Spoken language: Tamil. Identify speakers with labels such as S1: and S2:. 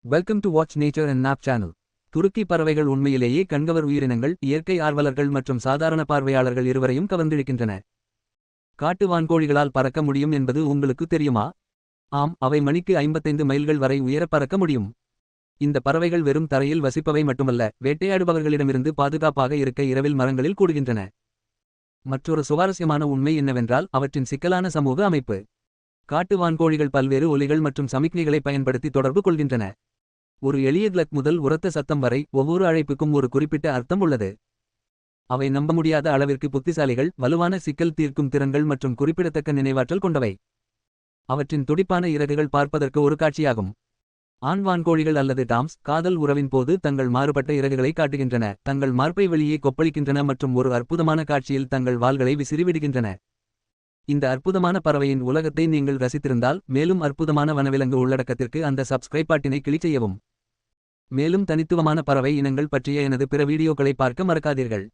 S1: Welcome to watch nature and nap channel. துருக்கி பறவைகள் உண்மையிலேயே கண்கவர் உயிரினங்கள். இயற்கை ஆர்வலர்கள் மற்றும் சாதாரண பார்வையாளர்கள் இருவரையும் கவர்ந்திழுக்கின்றன. காட்டு வான்கோழிகளால் பறக்க முடியும் என்பது உங்களுக்கு தெரியுமா? ஆம், அவை மணிக்கு 55 மைல்கள் வரை உயர பறக்க முடியும். இந்த பறவைகள் வெறும் தரையில் வசிப்பவை மட்டுமல்ல, வேட்டையாடுபவர்களிடமிருந்து பாதுகாப்பாக இருக்க இரவில் மரங்களில் கூடுகின்றன. மற்றொரு சுவாரஸ்யமான உண்மை என்னவென்றால் அவற்றின் சிக்கலான சமூக அமைப்பு. காட்டு வான்கோழிகள் பல்வேறு ஒலிகள் மற்றும் சமிக்ஞைகளை பயன்படுத்தி தொடர்பு கொள்கின்றன. ஒரு எளிய கிளக் முதல் உரத்த சத்தம் வரை ஒவ்வொரு அழைப்புக்கும் ஒரு குறிப்பிட்ட அர்த்தம் உள்ளது. அவை நம்ப முடியாத அளவிற்கு புத்திசாலிகள், வலுவான சிக்கல் தீர்க்கும் திறன்கள் மற்றும் குறிப்பிடத்தக்க நினைவாற்றல் கொண்டவை. அவற்றின் துடிப்பான இறகுகள் பார்ப்பதற்கு ஒரு காட்சியாகும். ஆண் வான்கோழிகள் அல்லது டாம்ஸ் காதல் உறவின் போது தங்கள் மாறுபட்ட இறகுகளை காட்டுகின்றன, தங்கள் மார்பை வெளியே கொப்பளிக்கின்றன மற்றும் ஒரு அற்புதமான காட்சியில் தங்கள் வாள்களை விசிறிவிடுகின்றன. இந்த அற்புதமான பறவையின் உலகத்தை நீங்கள் ரசித்திருந்தால், மேலும் அற்புதமான வனவிலங்கு உள்ளடக்கத்திற்கு அந்த சப்ஸ்கிரைப் பட்டினை கிளிக் செய்யவும். மேலும் தனித்துவமான பறவை இனங்கள் பற்றிய எனது பிற வீடியோக்களை பார்க்க மறக்காதீர்கள்.